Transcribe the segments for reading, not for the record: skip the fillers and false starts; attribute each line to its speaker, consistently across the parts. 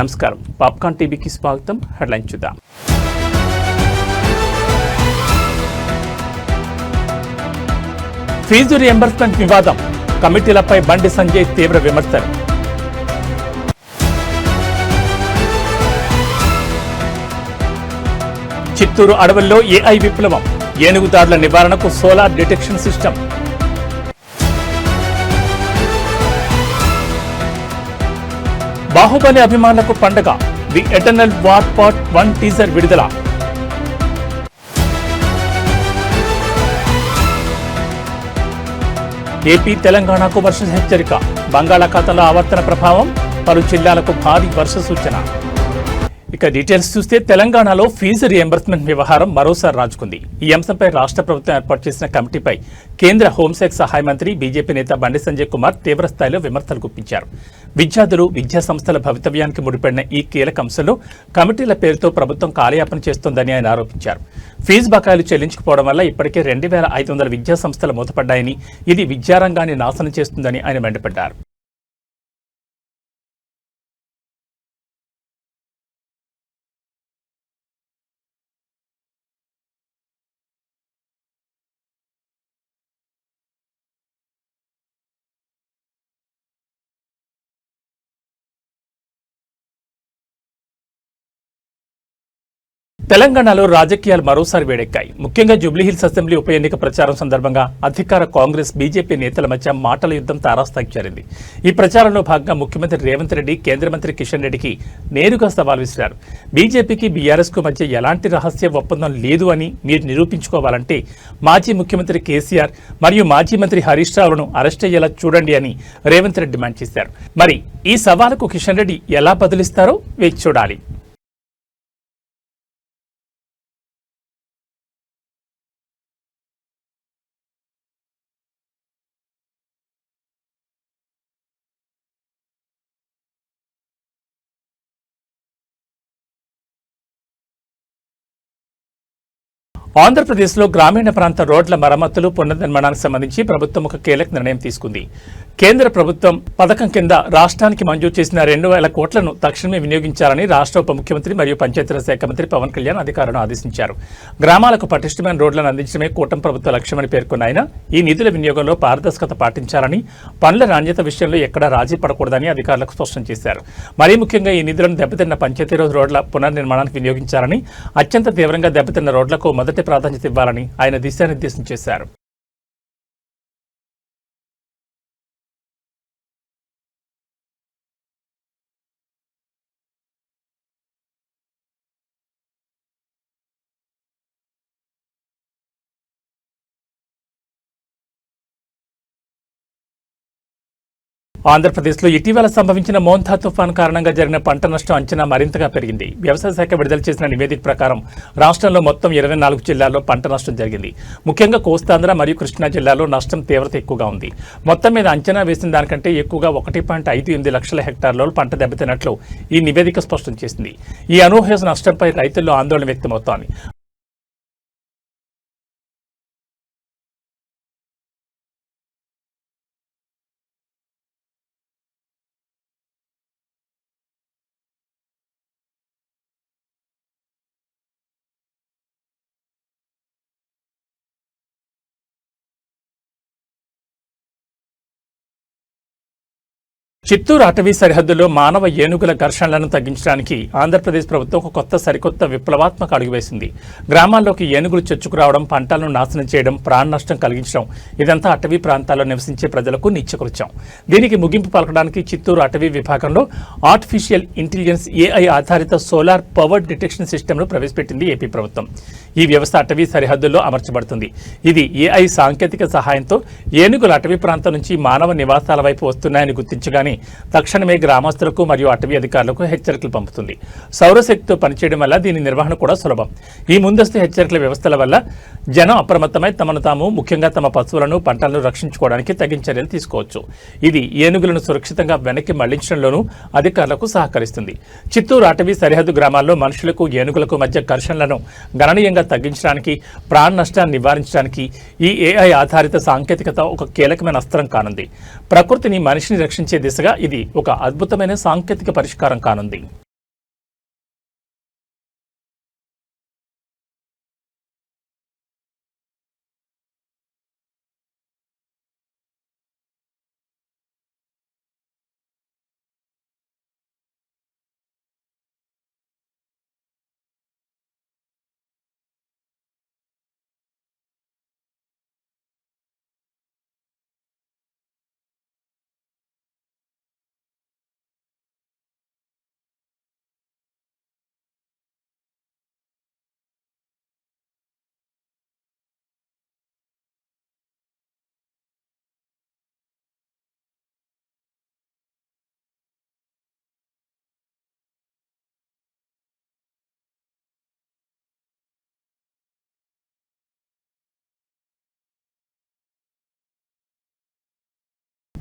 Speaker 1: నమస్కారం పాప్కార్న్ టీవీకి స్వాగతం. హెడ్లైన్ చూద్దాం. ఫీజు రియంబర్స్మెంట్ వివాదం, కమిటీలపై బండి సంజయ్ తీవ్ర విమర్శలు. చిత్తూరు అడవుల్లో ఏఐ విప్లవం, ఏనుగుదాడుల నివారణకు సోలార్ డిటెక్షన్ సిస్టమ్. బాహుబలి అభిమానులకు పండగ, the eternal war part 1 teaser విడుదల. ఏపీ తెలంగాణకు వర్ష హెచ్చరిక, బంగాళాఖాతంలో ఆవర్తన ప్రభావం, పలు జిల్లాలకు భారీ వర్ష సూచన. ఇక డీటెయిల్స్ చూస్తే తెలంగాణలో ఫీజు రియంబర్స్మెంట్ వ్యవహారం మరోసారి రాజుకుంది. ఈ అంశంపై రాష్ట్ర ప్రభుత్వం ఏర్పాటు చేసిన కమిటీపై కేంద్ర హోంశాఖ సహాయ మంత్రి బీజేపీ నేత బండి సంజయ్ కుమార్ తీవ్రస్థాయిలో విమర్శలు గుప్పించారు. విద్యార్థులు, విద్యా సంస్థల భవితవ్యానికి ముడిపడిన ఈ కీలక అంశంలో కమిటీల పేరుతో ప్రభుత్వం కాలయాపన చేస్తోందని ఆయన ఆరోపించారు. ఫీజు బకాయిలు చెల్లించకపోవడం వల్ల ఇప్పటికే 2500 విద్యా సంస్థలు మూతపడ్డాయని, ఇది విద్యారంగాన్ని నాశనం చేస్తుందని ఆయన మండిపడ్డారు. తెలంగాణలో రాజకీయాలు మరోసారి వేడెక్కాయి. ముఖ్యంగా జూబ్లీహిల్స్ అసెంబ్లీ ఉప ఎన్నిక ప్రచారం సందర్భంగా అధికార కాంగ్రెస్, బీజేపీ నేతల మధ్య మాటల యుద్ధం తారాస్థాయికి చేరింది. ఈ ప్రచారంలో భాగంగా ముఖ్యమంత్రి రేవంత్ రెడ్డి కేంద్ర మంత్రి కిషన్ రెడ్డికి నేరుగా సవాల్ విసిరారు. బీజేపీకి, బీఆర్ఎస్ కు మధ్య ఎలాంటి రహస్య ఒప్పందం లేదు అని మీరు నిరూపించుకోవాలంటే మాజీ ముఖ్యమంత్రి కేసీఆర్ మరియు మాజీ మంత్రి హరీష్ రావును అరెస్ట్ అయ్యేలా చూడండి అని రేవంత్ రెడ్డి డిమాండ్ చేశారు. మరి ఈ సవాలుకు కిషన్ రెడ్డి ఎలా బదులిస్తారో వేచి చూడాలి. ఆంధ్రప్రదేశ్లో గ్రామీణ ప్రాంత రోడ్ల మరమ్మతులు, పునర్నిర్మాణానికి సంబంధించి ప్రభుత్వం ఒక కీలక నిర్ణయం తీసుకుంది. కేంద్ర ప్రభుత్వం పథకం కింద రాష్ట్రానికి మంజూరు చేసిన 2000 కోట్లను తక్షణమే వినియోగించాలని రాష్ట్ర ఉప ముఖ్యమంత్రి మరియు పంచాయతీరాజ్ శాఖ మంత్రి పవన్ కళ్యాణ్ అధికారులను ఆదేశించారు. గ్రామాలకు పటిష్టమైన రోడ్లను అందించడమే కూటమి ప్రభుత్వ లక్ష్యమని పేర్కొన్న ఆయన ఈ నిధుల వినియోగంలో పారదర్శకత పాటించాలని, పనుల నాణ్యత విషయంలో ఎక్కడా రాజీ పడకూడదని అధికారులకు స్పష్టం చేశారు. మరీ ముఖ్యంగా ఈ నిధులను దెబ్బతిన్న పంచాయతీరాజ్ రోడ్ల పునర్నిర్మాణానికి వినియోగించాలని, అత్యంత తీవ్రంగా దెబ్బతిన్న రోడ్లకు మొదటి ప్రాధాన్యత ఇవ్వాలని ఆయన దిశానిర్దేశం చేశారు. ఆంధ్రప్రదేశ్లో ఇటీవల సంభవించిన మోంతా తుఫాను కారణంగా జరిగిన పంట నష్టం అంచనా మరింతగా పెరిగింది. వ్యవసాయ శాఖ విడుదల చేసిన నివేదిక ప్రకారం రాష్ట్రంలో మొత్తం 24 జిల్లాల్లో పంట నష్టం జరిగింది. ముఖ్యంగా కోస్తాంధ్ర మరియు కృష్ణా జిల్లాలో నష్టం తీవ్రత ఎక్కువగా ఉంది. మొత్తం మీద అంచనా వేసిన దానికంటే ఎక్కువగా 1.58 లక్షల హెక్టార్లలో పంట దెబ్బతిన్నట్లు ఈ నివేదిక స్పష్టం చేసింది. ఈ అనూహ్య నష్టంపై రైతుల్లో ఆందోళన వ్యక్తమవుతోంది. చిత్తూరు అటవీ సరిహద్దులో మానవ ఏనుగుల ఘర్షణలను తగ్గించడానికి ఆంధ్రప్రదేశ్ ప్రభుత్వం ఒక సరికొత్త విప్లవాత్మక అడుగు వేసింది. గ్రామాల్లోకి ఏనుగులు చొచ్చుకురావడం, పంటలను నాశనం చేయడం, ప్రాణ నష్టం కలిగించడం, ఇదంతా అటవీ ప్రాంతాల్లో నివసించే ప్రజలకు నిత్యకృత్యం. దీనికి ముగింపు పలకడానికి చిత్తూరు అటవీ విభాగంలో ఆర్టిఫిషియల్ ఇంటెలిజెన్స్ ఏఐ ఆధారిత సోలార్ పవర్ డిటెక్షన్ సిస్టమ్ను ప్రవేశపెట్టింది ఏపీ ప్రభుత్వం. ఈ వ్యవస్థ అటవీ సరిహద్దుల్లో అమర్చబడుతుంది. ఇది ఏఐ సాంకేతిక సహాయంతో ఏనుగులు అటవీ ప్రాంతం నుంచి మానవ నివాసాల వైపు వస్తున్నాయని గుర్తించగానే తక్షణమే గ్రామస్తులకు మరియు అటవీ అధికారులకు హెచ్చరికలు పంపుతుంది. సౌరశక్తితో పనిచేయడం వల్ల దీని నిర్వహణ కూడా సులభం. ఈ ముందస్తు హెచ్చరికల వ్యవస్థల వల్ల జనం అప్రమత్తమై తమను తాము, ముఖ్యంగా తమ పశువులను, పంటలను రక్షించుకోవడానికి తగిన చర్యలు తీసుకోవచ్చు. ఇది ఏనుగులను సురక్షితంగా వెనక్కి మళ్లించడంలోనూ అధికారులకు సహకరిస్తుంది. చిత్తూరు అటవీ సరిహద్దు గ్రామాల్లో మనుషులకు, ఏనుగులకు మధ్య ఘర్షణలను గణనీయంగా తగ్గించడానికి, ప్రాణ నష్టాన్ని నివారించడానికి ఈ ఏఐ ఆధారిత సాంకేతికత ఒక కీలకమైన అస్త్రం కానుంది. ప్రకృతిని, మనిషిని రక్షించే దిశగా ఇది ఒక అద్భుతమైన సాంకేతిక పరిష్కారం కానుంది.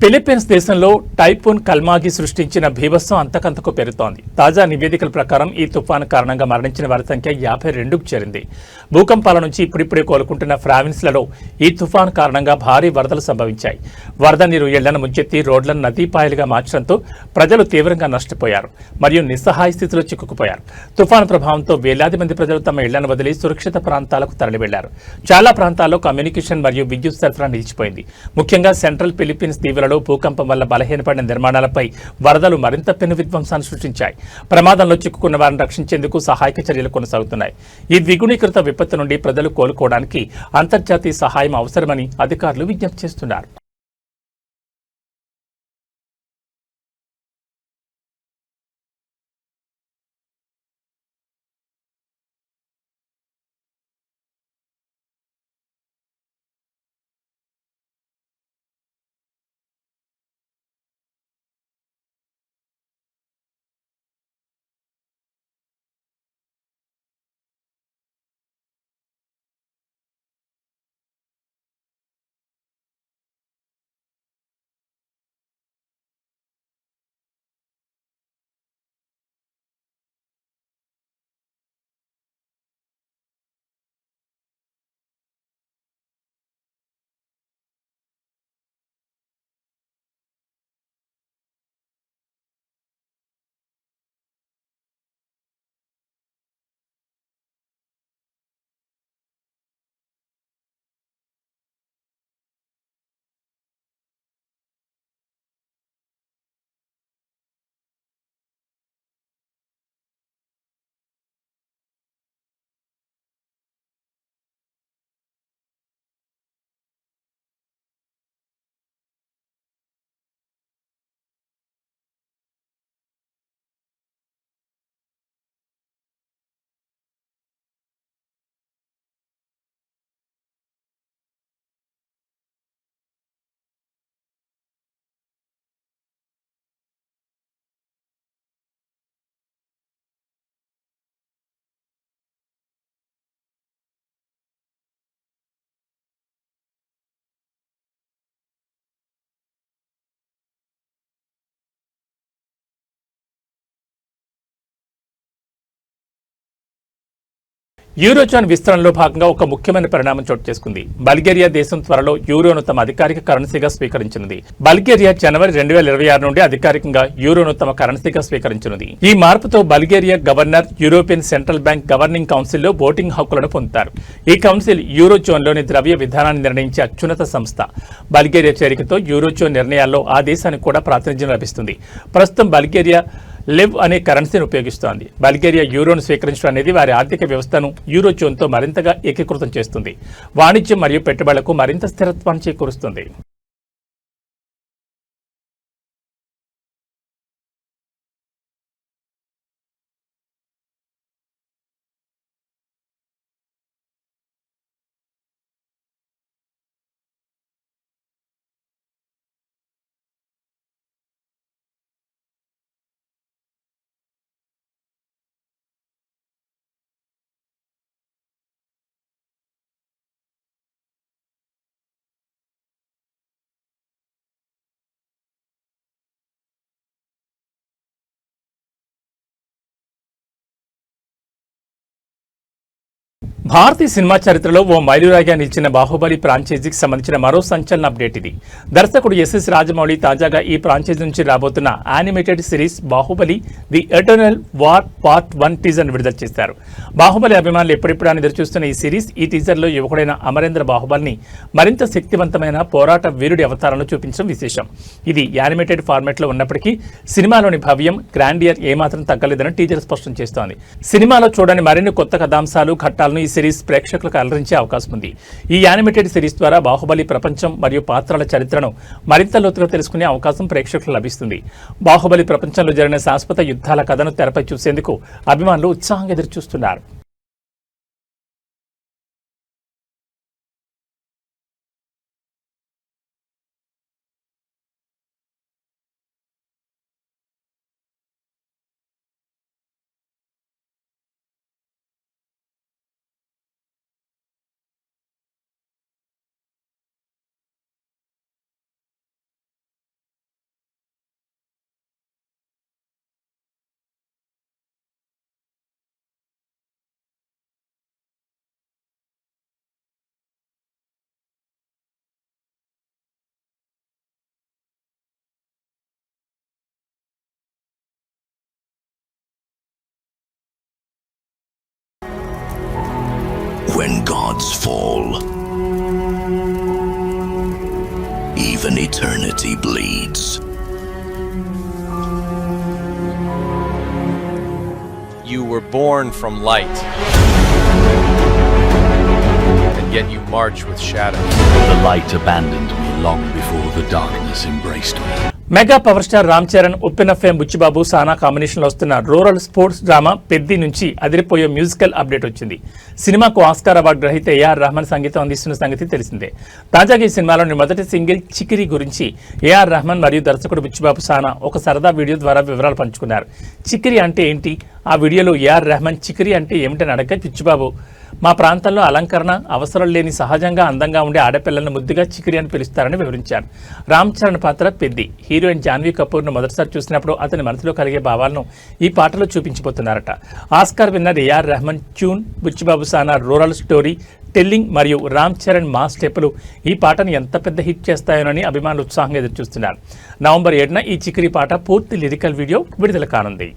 Speaker 1: ఫిలిప్పీన్స్ దేశంలో టైఫూన్ కల్మాగి సృష్టించిన బీభత్సం అంతకంతకు పెరుగుతోంది. తాజా నివేదికల ప్రకారం ఈ తుఫాను కారణంగా మరణించిన వారి సంఖ్య 52కు చేరింది. భూకంపాల నుంచి ఇప్పుడిప్పుడే కోలుకుంటున్న ప్రావిన్స్లలో ఈ తుఫాను కారణంగా భారీ వరదలు సంభవించాయి. వరద నీరు ఇళ్లను ముంచెత్తి రోడ్లను నదీపాయలుగా మార్చడంతో ప్రజలు తీవ్రంగా నష్టపోయారు మరియు నిస్సహాయ స్థితిలో చిక్కుకుపోయారు. తుఫాను ప్రభావంతో వేలాది మంది ప్రజలు తమ ఇళ్లను వదిలి సురక్షిత ప్రాంతాలకు తరలి వెళ్లారు. చాలా ప్రాంతాల్లో కమ్యూనికేషన్ మరియు విద్యుత్ సరఫరా నిలిచిపోయింది. ముఖ్యంగా సెంట్రల్ ఫిలిప్పీన్స్ దీవులలో భూకంపం వల్ల బలహీనపడిన నిర్మాణాలపై వరదలు మరింత పెను విధ్వంసాన్ని సృష్టించాయి. ప్రమాదంలో చిక్కుకున్న వారిని రక్షించేందుకు సహాయక చర్యలు కొనసాగుతున్నాయి. ఈ ద్విగుణీకృత విపత్తు నుండి ప్రజలు కోలుకోవడానికి అంతర్జాతీయ సహాయం అవసరమని అధికారులు విజ్ఞప్తి చేస్తున్నారు. యూరోజోన్ విస్తరణలో భాగంగా ఒక ముఖ్యమైన పరిణామం చోటు చేసుకుంది. బల్గేరియా దేశం త్వరలో యూరోను తమ అధికారిక కరెన్సీగా స్వీకరించనుంది. బల్గేరియా జనవరి 2026 నుండి అధికారికంగా యూరోను తమ కరెన్సీగా స్వీకరించనుంది. ఈ మార్పుతో Bulgaria governor European central bank governing కౌన్సిల్లో ఓటింగ్ హక్కులను పొందుతారు. ఈ కౌన్సిల్ యూరోజోన్లోని ద్రవ్య విధానాన్ని నిర్ణయించే అత్యున్నత సంస్థ. బల్గేరియా చేరికతో యూరోజోన్ నిర్ణయాల్లో ఆ దేశానికి కూడా ప్రాతినిధ్యం లభిస్తుంది. ప్రస్తుతం బల్గేరియా లెవ్ అనే కరెన్సీని ఉపయోగిస్తోంది. బల్గేరియా యూరోను స్వీకరించడం అనేది వారి ఆర్థిక వ్యవస్థను యూరోజోన్తో మరింతగా ఏకీకృతం చేస్తుంది. వాణిజ్యం మరియు పెట్టుబడులకు మరింత స్థిరత్వాన్ని చేకూరుస్తుంది. భారతీయ సినిమా చరిత్రలో ఓ మైలురాయిగా నిలిచిన బాహుబలి ఫ్రాంచైజీకి సంబంధించిన మరో సంచలన అప్డేట్ ఇది. దర్శకుడు ఎస్ఎస్ రాజమౌళి తాజాగా ఈ ఫ్రాంచైజీ నుంచి రాబోతున్న animated series Baahubali the eternal war part 1 టీజర్ను విడుదల చేశారు. బాహుబలి అభిమానులు ఎప్పుడెప్పుడని ఎదురుచూస్తున్న ఈ సిరీస్ ఈ టీజర్లో యువకుడైన అమరేంద్ర బాహుబలిని మరింత శక్తివంతమైన పోరాట వీరుడి అవతారంలో చూపించడం విశేషం. ఇది యానిమేటెడ్ ఫార్మాట్లో ఉన్నప్పటికీ సినిమాలోని భవ్యం, గ్రాండియర్ ఏమాత్రం తగ్గలేదని టీజర్ స్పష్టం చేస్తోంది. సినిమాలో చూడని మరిన్ని కొత్త కథాంశాలు, ఘట్టాలను ఈ సిరీస్ ప్రేక్షకులకు అలరించే అవకాశం ఉంది. ఈ యానిమేటెడ్ సిరీస్ ద్వారా బాహుబలి ప్రపంచం మరియు పాత్రల చరిత్రను మరింత లోతుగా తెలుసుకునే అవకాశం ప్రేక్షకులకు లభిస్తుంది. బాహుబలి ప్రపంచంలో జరిగిన శాశ్వత యుద్ధాల కథను తెరపై చూసేందుకు అభిమానులు ఉత్సాహంగా ఎదురుచూస్తున్నారు.
Speaker 2: gods fall. Even eternity bleeds.
Speaker 3: You were born from light, and yet you march with shadow.
Speaker 2: The light abandoned me long before the darkness embraced me.
Speaker 1: Mega power star Ram Charan, Uppena fame Buchibabu, Sana కాంబినేషన్లో వస్తున్న రూరల్ స్పోర్ట్స్ డ్రామా పెద్ది నుంచి అదిరిపోయే musical update వచ్చింది. సినిమాకు Oscar award గ్రహీత AR Rahman సంగీతం అందిస్తున్న సంగతి తెలిసిందే. తాజాగా ఈ సినిమాలోని మొదటి సింగిల్ చికిరి గురించి ఏఆర్ రెహమాన్ మరియు దర్శకుడు బుచ్చిబాబు, సానా ఒక సరదా వీడియో ద్వారా వివరాలు పంచుకున్నారు. చికిరి అంటే ఏంటి? ఆ వీడియోలో ఏఆర్ రెహమాన్ చికిరి అంటే ఏమిటని అడగ బుచ్చిబాబు, మా ప్రాంతంలో అలంకరణ అవసరం లేని సహజంగా అందంగా ఉండే ఆడపిల్లలను ముద్దుగా చికిరి అని పిలుస్తారని వివరించారు. రామ్ చరణ్ పాత్ర పెద్ది. హీరోయిన్ జాన్వీ కపూర్ను మొదటిసారి చూసినప్పుడు అతని మనసులో కలిగే భావాలను ఈ పాటలో చూపించబోతున్నారట. Oscar winner AR Rahman tune, Buchibabu Sana rural story telling మరియు రామ్ చరణ్ మాస్ స్టెప్పులు ఈ పాటను ఎంత పెద్ద హిట్ చేస్తాయోనని అభిమానులు ఉత్సాహంగా ఎదురుచూస్తున్నారు. నవంబర్ 7న ఈ చికిరి పాట పూర్తి లిరికల్ వీడియో విడుదల కానుంది.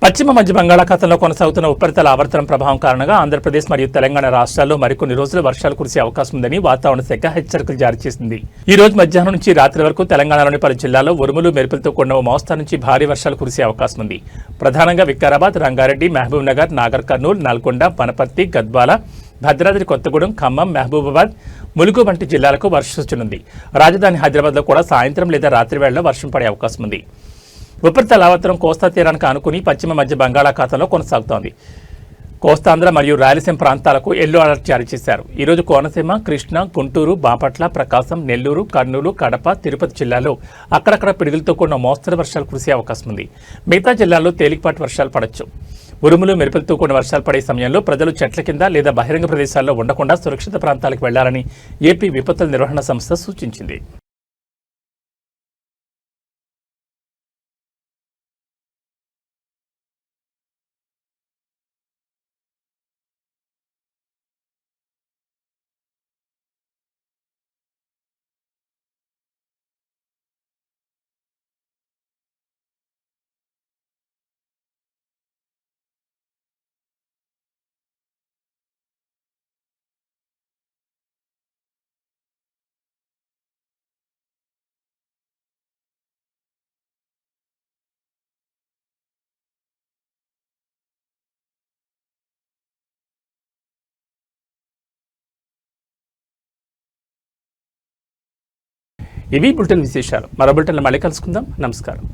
Speaker 1: పశ్చిమ మధ్య బంగాళాఖాతంలో కొనసాగుతున్న ఉపరితల ఆవర్తనం ప్రభావం కారణంగా ఆంధ్రప్రదేశ్ మరియు తెలంగాణ రాష్ట్రాల్లో మరికొన్ని రోజులు వర్షాలు కురిసే అవకాశం ఉందని వాతావరణ శాఖ హెచ్చరికలు జారీ చేసింది. ఈ రోజు మధ్యాహ్నం నుంచి రాత్రి వరకు తెలంగాణలోని పలు జిల్లాల్లో ఉరుములు మెరుపులతో కూడిన మోస్తరు నుంచి భారీ వర్షాలు కురిసే అవకాశం ఉంది. ప్రధానంగా వికారాబాద్, రంగారెడ్డి, మహబూబ్ నగర్, నాగర్ కర్నూల్, నల్గొండ, వనపర్తి, గద్వాల, భద్రాద్రి కొత్తగూడెం, ఖమ్మం, మహబూబాబాద్, ములుగు వంటి జిల్లాలకు వర్షం సూచనుంది. రాజధాని హైదరాబాద్లో కూడా సాయంత్రం లేదా రాత్రి వేళలో వర్షం పడే అవకాశం ఉంది. ఉపరితల ఆవర్తనం కోస్తా తీరానికి ఆనుకుని పశ్చిమ మధ్య బంగాళాఖాతంలో కొనసాగుతోంది. కోస్తాంధ్ర మరియు రాయలసీమ ప్రాంతాలకు ఎల్లో అలర్ట్ జారీ చేశారు. ఈరోజు కోనసీమ, కృష్ణా, గుంటూరు, బాపట్ల, ప్రకాశం, నెల్లూరు, కర్నూలు, కడప, తిరుపతి జిల్లాల్లో అక్కడక్కడ పిడుగులతో కూడిన మోస్తరు వర్షాలు కురిసే అవకాశం ఉంది. మిగతా జిల్లాల్లో తేలికపాటి వర్షాలు పడవచ్చు. ఉరుములు మెరుపులతో కూడిన వర్షాలు పడే సమయంలో ప్రజలు చెట్ల కింద లేదా బహిరంగ ప్రదేశాల్లో ఉండకుండా సురక్షిత ప్రాంతాలకు వెళ్లాలని ఏపీ విపత్తుల నిర్వహణ సంస్థ సూచించింది. ఇవి బులెటిన్ విశేషాలు. మరో బులెటిన్లో మళ్ళీ కలుసుకుందాం. నమస్కారం.